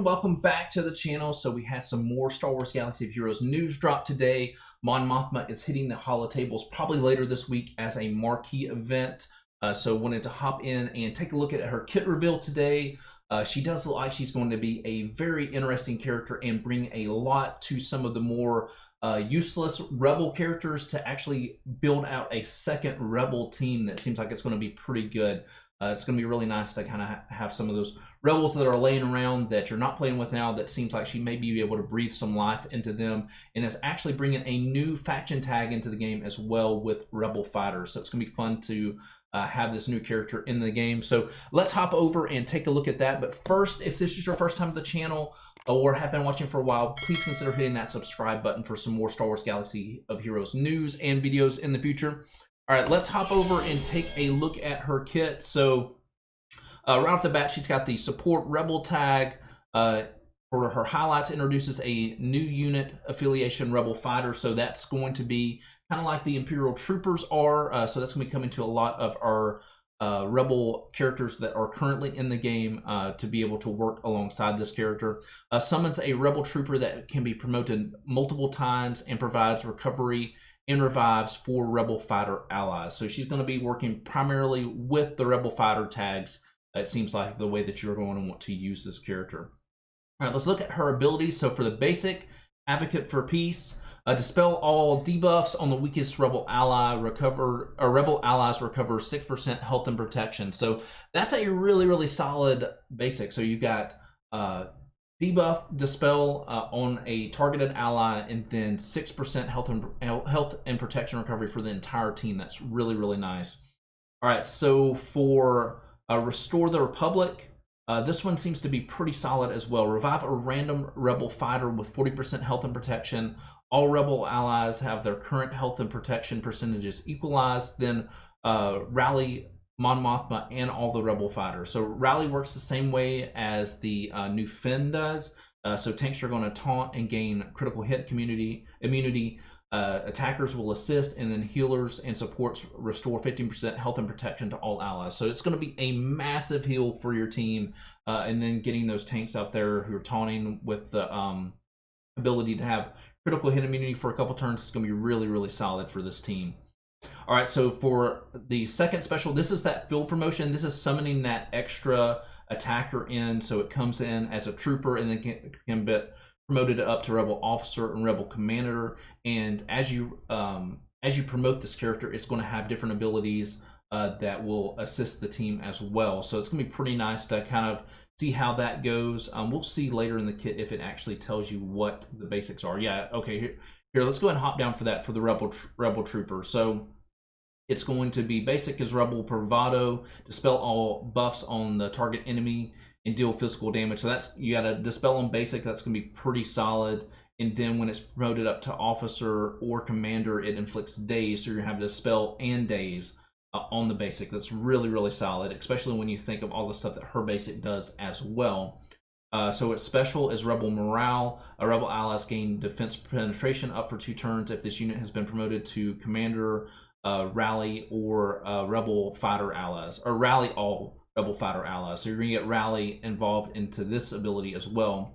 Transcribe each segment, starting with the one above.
welcome back to the channel. So we had some more Star Wars Galaxy of Heroes news drop today. Mon Mothma is hitting the holotables probably later this week as a marquee event. So wanted to hop in and take a look at her kit reveal today. She does look like she's going to be a very interesting character and bring a lot to some of the more useless Rebel characters to actually build out a second Rebel team that seems like it's going to be pretty good. It's going to be really nice to kind of have some of those Rebels that are laying around that you're not playing with now that seems like she may be able to breathe some life into them, and is actually bringing a new faction tag into the game as well with Rebel Fighters. So it's going to be fun to have this new character in the game. So let's hop over and take a look at that. But first, if this is your first time to the channel or have been watching for a while, please consider hitting that subscribe button for some more Star Wars Galaxy of Heroes news and videos in the future. All right, let's hop over and take a look at her kit. So right off the bat, she's got the support Rebel tag. For her highlights, introduces a new unit affiliation, Rebel Fighter. So that's going to be kind of like the Imperial Troopers are. So that's going to be coming to a lot of our Rebel characters that are currently in the game to be able to work alongside this character. Summons a Rebel Trooper that can be promoted multiple times and provides recovery and revives for Rebel Fighter allies. So she's going to be working primarily with the Rebel Fighter tags. It seems like the way that you're going to want to use this character. All right, let's look at her abilities. So for the basic, Advocate for Peace, dispel all debuffs on the weakest Rebel ally. Rebel allies recover 6% health and protection. So that's a really solid basic. So you got debuff, dispel on a targeted ally, and then 6% health and protection recovery for the entire team. That's really nice. All right, so for Restore the Republic, this one seems to be pretty solid as well. Revive a random Rebel fighter with 40% health and protection. All Rebel allies have their current health and protection percentages equalized. Then rally Mon Mothma and all the Rebel fighters. So rally works the same way as the new Finn does. So tanks are going to taunt and gain critical hit immunity. Attackers will assist, and then healers and supports restore 15% health and protection to all allies. So it's going to be a massive heal for your team, and then getting those tanks out there who are taunting with the ability to have critical hit immunity for a couple turns is going to be really solid for this team. All right, so for the second special, this is that field promotion. This is summoning that extra attacker in, so it comes in as a trooper and then can be promoted up to Rebel Officer and Rebel Commander. And as you promote this character, it's going to have different abilities that will assist the team as well. So it's going to be pretty nice to kind of see how that goes. We'll see later in the kit if it actually tells you what the basics are. Yeah, okay, here let's go ahead and hop down for that for the Rebel Trooper. So it's going to be basic as Rebel Bravado, dispel all buffs on the target enemy and deal physical damage. So that's, you got to dispel on basic. That's going to be pretty solid. And then when it's promoted up to officer or commander, it inflicts daze. So you're going to have dispel and daze on the basic. That's really solid, especially when you think of all the stuff that her basic does as well. So its special is Rebel Morale. Rebel allies gain defense penetration up for 2 turns if this unit has been promoted to commander, rally, or Rebel Fighter allies, or rally all Rebel Fighter allies. So you're going to get rally involved into this ability as well.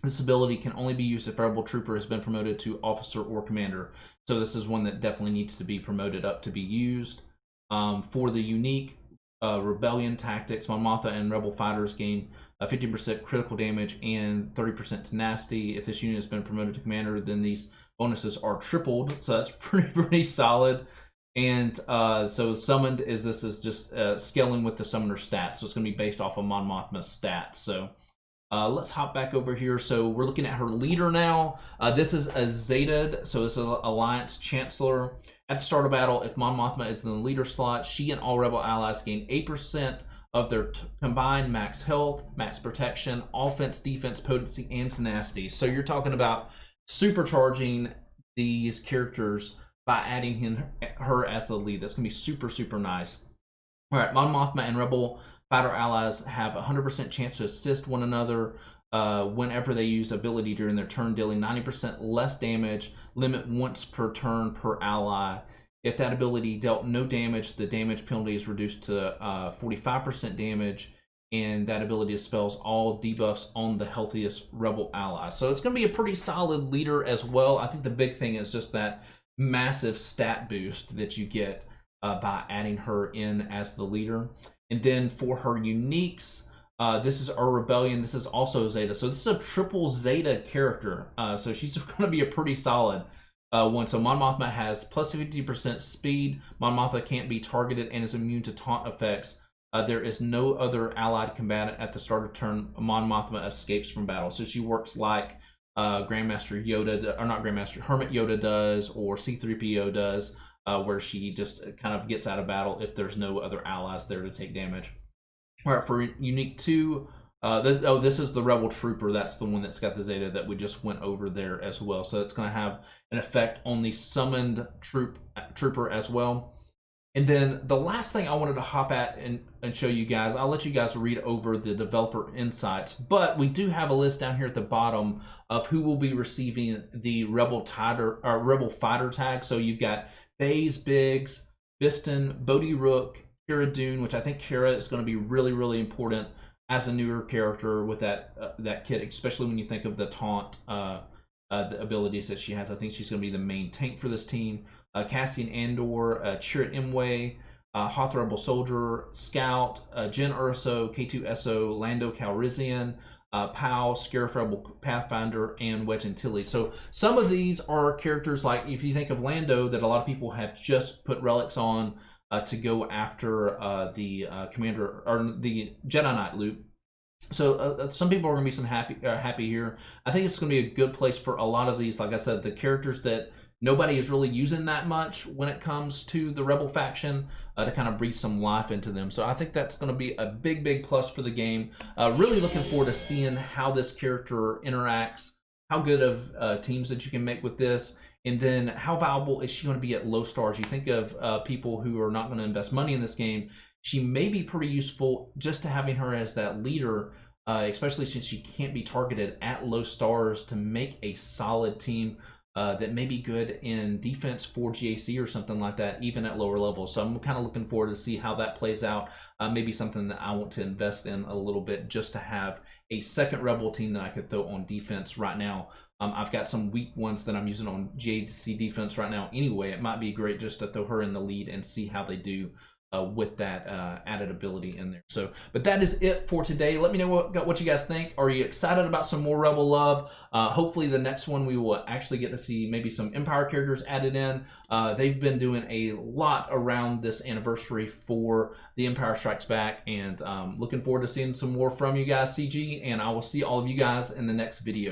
This ability can only be used if Rebel Trooper has been promoted to officer or commander. So this is one that definitely needs to be promoted up to be used. For the unique Rebellion Tactics, Mon Mothma and Rebel Fighters gain 50% critical damage and 30% tenacity. If this unit has been promoted to commander, then these bonuses are tripled. So that's pretty solid. And so summoned is, this is just scaling with the summoner stats. So it's going to be based off of Mon Mothma's stats. So let's hop back over here. So we're looking at her leader now. This is a Zetaed, so this is an Alliance Chancellor. At the start of battle, if Mon Mothma is in the leader slot, she and all Rebel allies gain 8% of their combined max health, max protection, offense, defense, potency, and tenacity. So you're talking about supercharging these characters by adding her as the lead. That's going to be super nice. All right, Mon Mothma and Rebel Fighter allies have 100% chance to assist one another whenever they use ability during their turn, dealing 90% less damage, limit once per turn per ally. If that ability dealt no damage, the damage penalty is reduced to 45% damage, and that ability dispels all debuffs on the healthiest rebel allies. So it's going to be a pretty solid leader as well. I think the big thing is just that massive stat boost that you get by adding her in as the leader. And then for her uniques, this is our Rebellion. This is also Zeta. So this is a triple Zeta character. So she's going to be a pretty solid one. So Mon Mothma has plus 50% speed. Mon Mothma can't be targeted and is immune to taunt effects. There is no other allied combatant at the start of turn. Mon Mothma escapes from battle. So she works like Grandmaster Yoda, or not Grandmaster, Hermit Yoda does, or C-3PO does, where she just kind of gets out of battle if there's no other allies there to take damage. All right, for Unique 2, this is the Rebel Trooper. That's the one that's got the Zeta that we just went over there as well. So it's going to have an effect on the summoned trooper as well. And then the last thing I wanted to hop at and show you guys, I'll let you guys read over the developer insights, but we do have a list down here at the bottom of who will be receiving the Rebel Fighter tag. So you've got Baze, Biggs, Biston, Bodhi Rook, Kira Dune, which I think Kira is going to be really, really important as a newer character with that kit, especially when you think of the taunt the abilities that she has. I think she's going to be the main tank for this team. Cassian Andor, Chirrut Imwe, Hoth Rebel Soldier, Scout, Jyn Erso, K2SO, Lando Calrissian, Pow, Scarif Rebel Pathfinder, and Wedge Antilles. So some of these are characters like, if you think of Lando, that a lot of people have just put relics on to go after the Commander or the Jedi Knight loot. So some people are going to be happy here. I think it's going to be a good place for a lot of these, like I said, the characters that nobody is really using that much when it comes to the Rebel faction, to kind of breathe some life into them. So I think that's going to be a big, big plus for the game. Really looking forward to seeing how this character interacts, how good of teams that you can make with this, and then how valuable is she going to be at low stars. You think of people who are not going to invest money in this game, she may be pretty useful just to having her as that leader, especially since she can't be targeted at low stars, to make a solid team that may be good in defense for GAC or something like that, even at lower levels. So I'm kind of looking forward to see how that plays out. Maybe something that I want to invest in a little bit, just to have a second Rebel team that I could throw on defense right now. I've got some weak ones that I'm using on GAC defense right now anyway. It might be great just to throw her in the lead and see how they do with that added ability in there. So, but that is it for today. Let me know what you guys think. Are you excited about some more Rebel love? Hopefully the next one we will actually get to see maybe some Empire characters added in. They've been doing a lot around this anniversary for The Empire Strikes Back, and looking forward to seeing some more from you guys, CG, and I will see all of you guys in the next video.